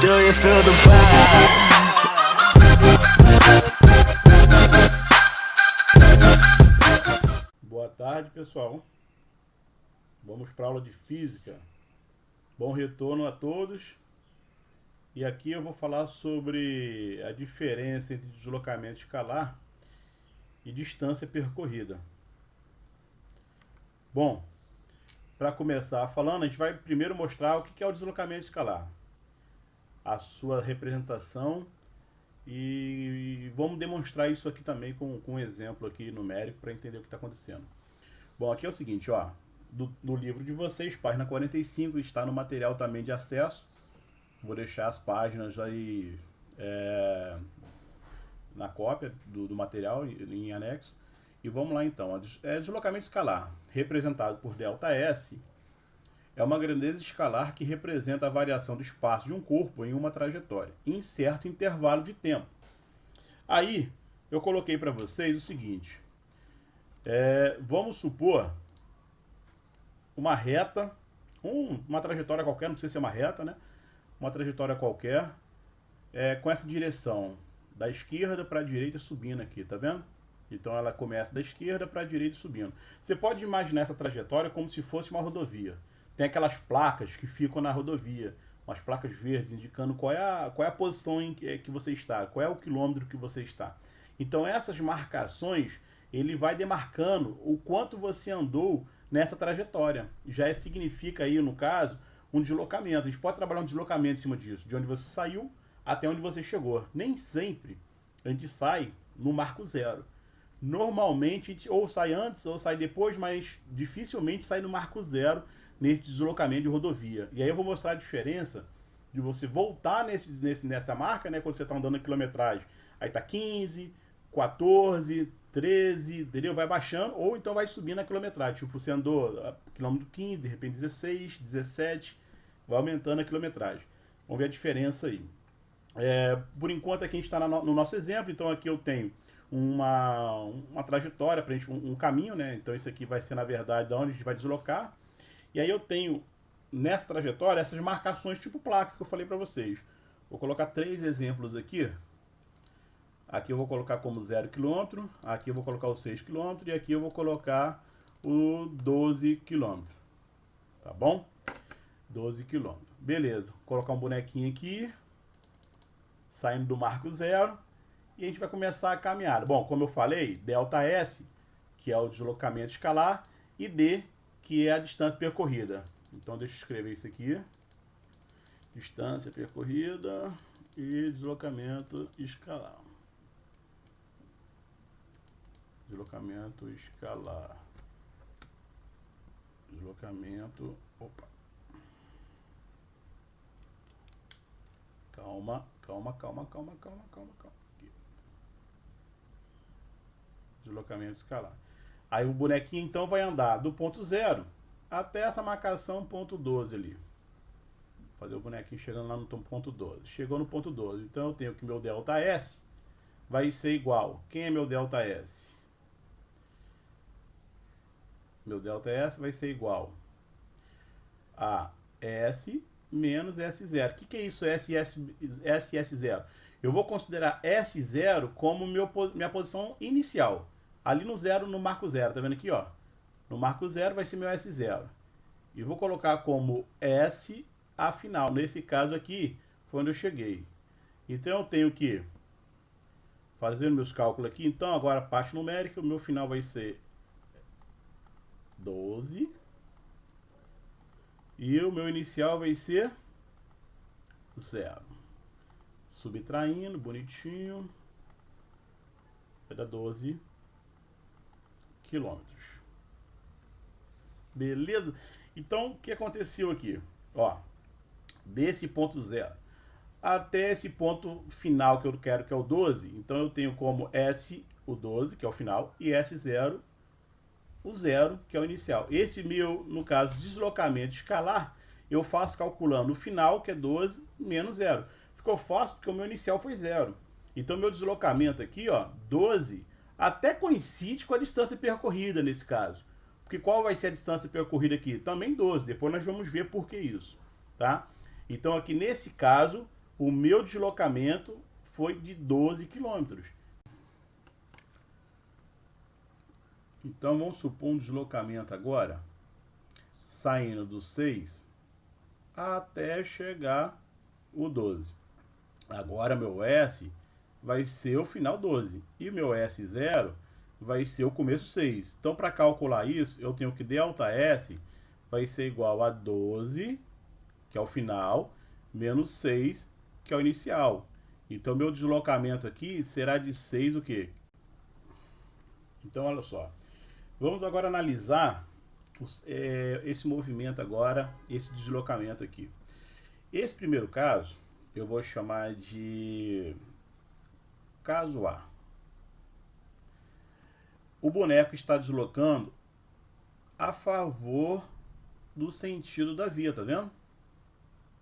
Do you feel the vibes? Boa tarde, pessoal. Vamos para a aula de física. Bom retorno a todos. E aqui eu vou falar sobre a diferença entre deslocamento escalar e distância percorrida. Bom, para começar falando, a gente vai primeiro mostrar o que é o deslocamento escalar, a sua representação, e vamos demonstrar isso aqui também com um exemplo aqui numérico para entender o que está acontecendo. Bom, aqui é o seguinte, ó, no livro de vocês, página 45, está no material também de acesso. Vou deixar as páginas aí na cópia do material em anexo. E vamos lá então. Deslocamento escalar, representado por ΔS, é uma grandeza escalar que representa a variação do espaço de um corpo em uma trajetória, em certo intervalo de tempo. Aí, eu coloquei para vocês o seguinte. Vamos supor uma reta, uma trajetória qualquer, não precisa ser uma reta, né? Uma trajetória qualquer, com essa direção da esquerda para a direita subindo aqui, tá vendo? Então ela começa da esquerda para a direita subindo. Você pode imaginar essa trajetória como se fosse uma rodovia. Tem aquelas placas que ficam na rodovia, umas placas verdes indicando qual é a posição em que você está, qual é o quilômetro que você está. Então essas marcações, ele vai demarcando o quanto você andou nessa trajetória. Já significa aí, no caso, um deslocamento. A gente pode trabalhar um deslocamento em cima disso, de onde você saiu até onde você chegou. Nem sempre a gente sai no marco zero. Normalmente a gente ou sai antes ou sai depois, mas dificilmente sai no marco zero nesse deslocamento de rodovia. E aí eu vou mostrar a diferença de você voltar nessa marca, né, quando você está andando a quilometragem. Aí tá 15, 14, 13, entendeu? Vai baixando ou então vai subindo a quilometragem. Tipo, você andou quilômetro 15, de repente 16, 17, vai aumentando a quilometragem. Vamos ver a diferença aí. Por enquanto aqui a gente está no nosso exemplo, então aqui eu tenho uma trajetória, pra gente, um caminho, né? Então isso aqui vai ser, na verdade, de onde a gente vai deslocar. E aí eu tenho, nessa trajetória, essas marcações tipo placa que eu falei para vocês. Vou colocar 3 exemplos aqui. Aqui eu vou colocar como 0 km, aqui eu vou colocar o 6 km e aqui eu vou colocar o 12 km. Tá bom? 12 km. Beleza. Vou colocar um bonequinho aqui, saindo do marco zero. E a gente vai começar a caminhada. Bom, como eu falei, ΔS, que é o deslocamento escalar, e D, que é a distância percorrida. Então deixa eu escrever isso aqui. Distância percorrida e deslocamento escalar. Deslocamento escalar. Deslocamento... Opa. Calma. Deslocamento escalar. Aí o bonequinho então vai andar do ponto 0 até essa marcação ponto 12 ali. Vou fazer o bonequinho chegando lá no ponto 12. Chegou no ponto 12. Então eu tenho que meu ΔS vai ser igual. Quem é meu ΔS? Meu ΔS vai ser igual a S menos S0. O que é isso, SS0? Eu vou considerar S0 como minha posição inicial. Ali no zero, no marco zero, tá vendo aqui, ó? No marco zero vai ser meu S0. E vou colocar como S a final. Nesse caso aqui, foi onde eu cheguei. Então eu tenho que fazer meus cálculos aqui. Então agora, parte numérica, o meu final vai ser 12. E o meu inicial vai ser 0. Subtraindo, bonitinho. Vai dar 12 quilômetros. Beleza? Então, o que aconteceu aqui? Ó, desse ponto 0 até esse ponto final que eu quero, que é o 12. Então, eu tenho como S, o 12, que é o final, e S0, o 0, que é o inicial. Esse meu, no caso, deslocamento escalar, eu faço calculando o final, que é 12, menos 0. Ficou fácil porque o meu inicial foi 0. Então, meu deslocamento aqui, ó, 12, até coincide com a distância percorrida nesse caso. Porque qual vai ser a distância percorrida aqui? Também 12. Depois nós vamos ver por que isso, tá? Então, aqui nesse caso, o meu deslocamento foi de 12 quilômetros. Então vamos supor um deslocamento agora, saindo do 6 até chegar o 12. Agora meu S vai ser o final 12 e meu S0 vai ser o começo 6. Então para calcular isso, eu tenho que ΔS vai ser igual a 12, que é o final, menos 6, que é o inicial. Então meu deslocamento aqui será de 6 o quê? Então olha só. Vamos agora analisar esse movimento agora, esse deslocamento aqui. Esse primeiro caso, eu vou chamar de caso A. O boneco está deslocando a favor do sentido da via, tá vendo?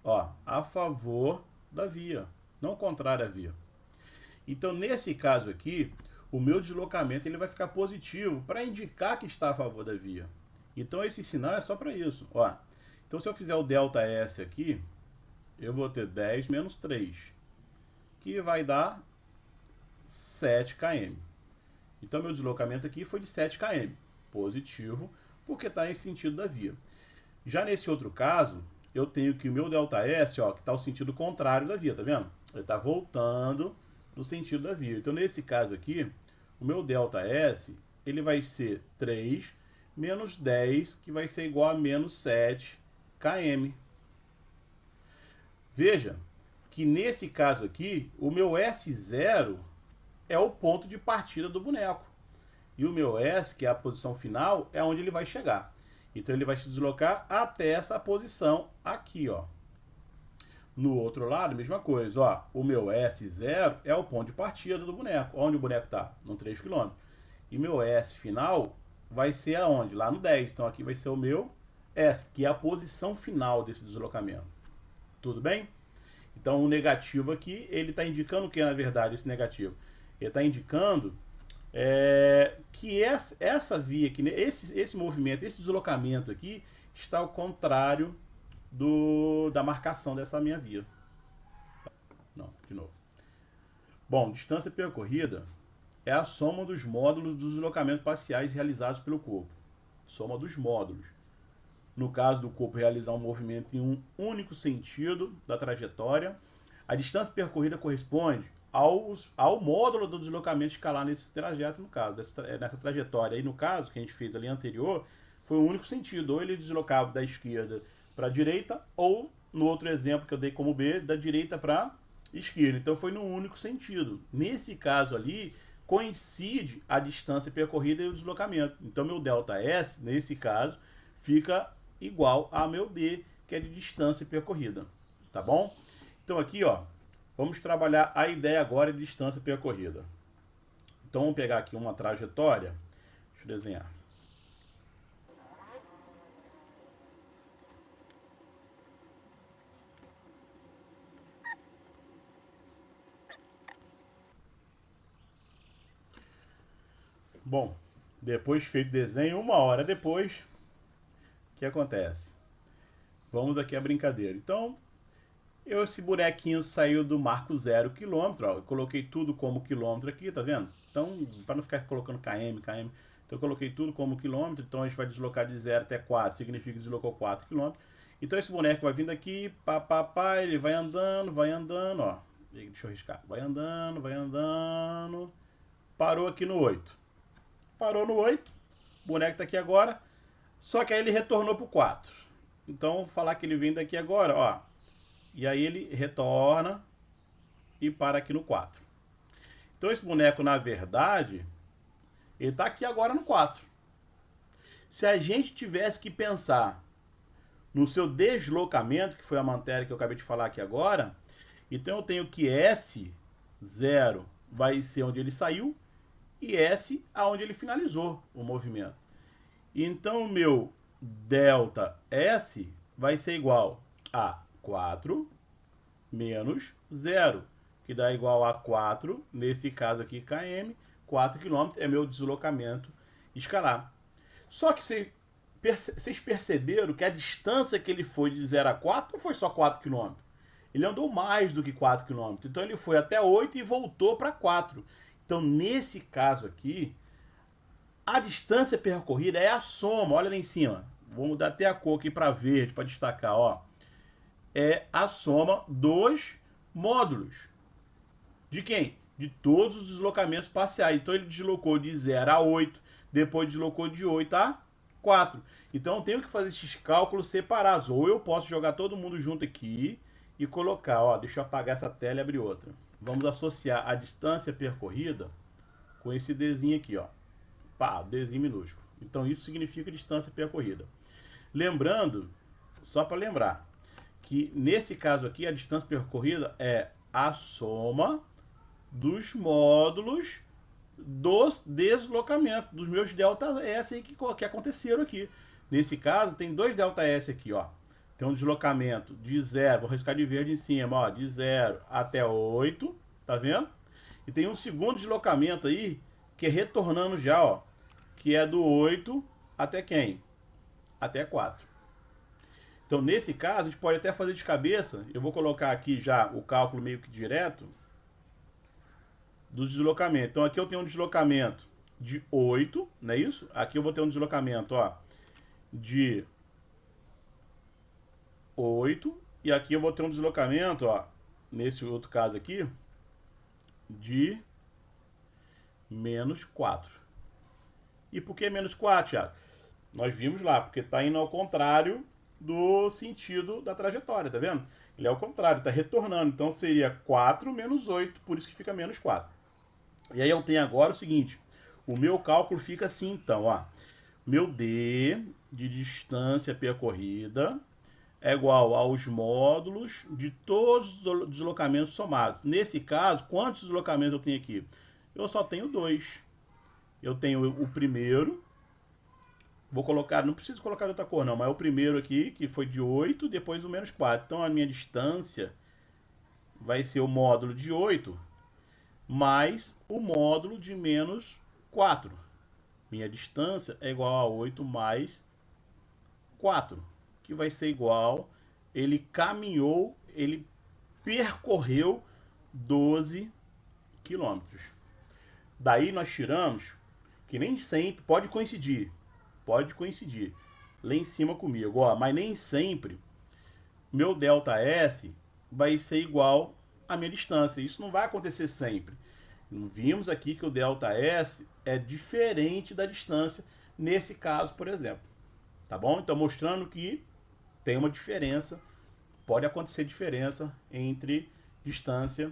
Ó, a favor da via, não contrário à via. Então, nesse caso aqui, o meu deslocamento ele vai ficar positivo para indicar que está a favor da via. Então, esse sinal é só para isso. Ó, então, se eu fizer o ΔS aqui, eu vou ter 10 menos 3, que vai dar 7 km. Então, meu deslocamento aqui foi de 7 km, positivo, porque está em sentido da via. Já nesse outro caso, eu tenho que o meu ΔS, ó, que está o sentido contrário da via, tá vendo? Ele está voltando no sentido da via. Então, nesse caso aqui, o meu ΔS, ele vai ser 3 menos 10, que vai ser igual a menos 7 km. Veja que nesse caso aqui, o meu S0 é o ponto de partida do boneco. E o meu S, que é a posição final, é onde ele vai chegar. Então ele vai se deslocar até essa posição aqui, ó. No outro lado, mesma coisa, ó. O meu S0 é o ponto de partida do boneco. Onde o boneco está? No 3 km. E meu S final vai ser aonde? Lá no 10. Então aqui vai ser o meu S, que é a posição final desse deslocamento. Tudo bem? Então o negativo aqui, ele está indicando o que na verdade esse negativo? Ele está indicando que essa via aqui, esse movimento, esse deslocamento aqui, está ao contrário da marcação dessa minha via. Não, de novo. Bom, distância percorrida é a soma dos módulos dos deslocamentos parciais realizados pelo corpo. Soma dos módulos. No caso do corpo realizar um movimento em um único sentido da trajetória, a distância percorrida corresponde ao módulo do deslocamento escalar nesse trajeto, no caso, nessa trajetória aí, no caso, que a gente fez ali anterior, foi um único sentido, ou ele deslocava da esquerda para a direita, ou, no outro exemplo que eu dei como B, da direita para a esquerda. Então foi num único sentido. Nesse caso ali, coincide a distância percorrida e o deslocamento. Então meu ΔS, nesse caso, fica igual a meu D, que é de distância percorrida. Tá bom? Então aqui, ó, vamos trabalhar a ideia agora de distância percorrida. Então vamos pegar aqui uma trajetória. Deixa eu desenhar. Bom, depois feito o desenho, 1 hora depois, o que acontece? Vamos aqui à brincadeira. Então, esse bonequinho saiu do marco 0 quilômetro, ó, eu coloquei tudo como quilômetro aqui, tá vendo? Então, para não ficar colocando km, então eu coloquei tudo como quilômetro, então a gente vai deslocar de 0 até 4, significa que deslocou 4 quilômetros. Então esse boneco vai vindo aqui, ele vai andando, ó. Deixa eu riscar. Vai andando, parou aqui no 8. Parou no 8, o boneco tá aqui agora, só que aí ele retornou pro 4. Então, vou falar que ele vem daqui agora, ó. E aí ele retorna e para aqui no 4. Então esse boneco, na verdade, ele está aqui agora no 4. Se a gente tivesse que pensar no seu deslocamento, que foi a matéria que eu acabei de falar aqui agora, então eu tenho que S0 vai ser onde ele saiu e S aonde ele finalizou o movimento. Então o meu ΔS vai ser igual a 4 menos 0, que dá igual a 4, nesse caso aqui km, 4 km é meu deslocamento escalar. Só que vocês perceberam que a distância que ele foi de 0 a 4 não foi só 4 km. Ele andou mais do que 4 km. Então ele foi até 8 e voltou para 4. Então nesse caso aqui, a distância percorrida é a soma. Olha lá em cima. Vou mudar até a cor aqui para verde, para destacar. Ó. É a soma dos módulos. De quem? De todos os deslocamentos parciais. Então ele deslocou de 0 a 8, depois deslocou de 8 a 4. Então eu tenho que fazer esses cálculos separados. Ou eu posso jogar todo mundo junto aqui e colocar, ó, deixa eu apagar essa tela e abrir outra. Vamos associar a distância percorrida com esse Dzinho aqui, ó. Pá, Dzinho minúsculo. Então isso significa distância percorrida. Lembrando, só para lembrar, que nesse caso aqui a distância percorrida é a soma dos módulos dos deslocamentos, dos meus ΔS aí que aconteceram aqui. Nesse caso, tem dois ΔS aqui, ó. Tem um deslocamento de 0, vou riscar de verde em cima, ó, de 0 até 8, tá vendo? E tem um segundo deslocamento aí, que é retornando já, ó, que é do 8 até quem? Até 4. Então, nesse caso, a gente pode até fazer de cabeça, eu vou colocar aqui já o cálculo meio que direto, do deslocamento. Então aqui eu tenho um deslocamento de 8, não é isso? Aqui eu vou ter um deslocamento, ó, de 8. E aqui eu vou ter um deslocamento, ó, nesse outro caso aqui, de menos 4. E por que menos 4, Thiago? Nós vimos lá, porque está indo ao contrário do sentido da trajetória, tá vendo? Ele é ao contrário, está retornando. Então seria 4 menos 8, por isso que fica menos 4. E aí eu tenho agora o seguinte, o meu cálculo fica assim então, ó. Meu D de distância percorrida é igual aos módulos de todos os deslocamentos somados. Nesse caso, quantos deslocamentos eu tenho aqui? Eu só tenho 2. Eu tenho o primeiro, vou colocar, não preciso colocar de outra cor não, mas o primeiro aqui, que foi de 8, depois o menos 4. Então a minha distância vai ser o módulo de 8 mais o módulo de menos 4. Minha distância é igual a 8 mais 4, que vai ser igual, ele caminhou, ele percorreu 12 quilômetros. Daí nós tiramos, que nem sempre, pode coincidir, lá em cima comigo, ó, mas nem sempre meu ΔS vai ser igual a minha distância. Isso não vai acontecer sempre. Vimos aqui que o ΔS é diferente da distância nesse caso, por exemplo. Tá bom? Então, mostrando que tem uma diferença, pode acontecer diferença entre distância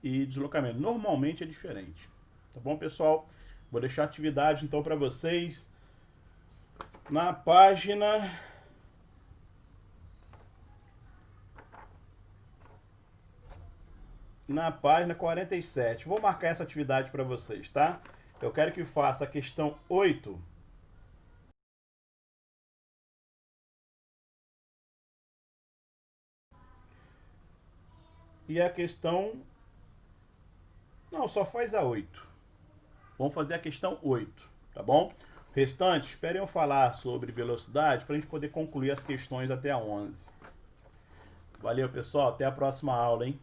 e deslocamento. Normalmente é diferente. Tá bom, pessoal? Vou deixar a atividade, então, para vocês na página... Na página 47. Vou marcar essa atividade para vocês, tá? Eu quero que faça a questão 8. E a questão... Não, só faz a 8. Vamos fazer a questão 8, tá bom? O restante, esperem eu falar sobre velocidade para a gente poder concluir as questões até a 11. Valeu, pessoal. Até a próxima aula, hein?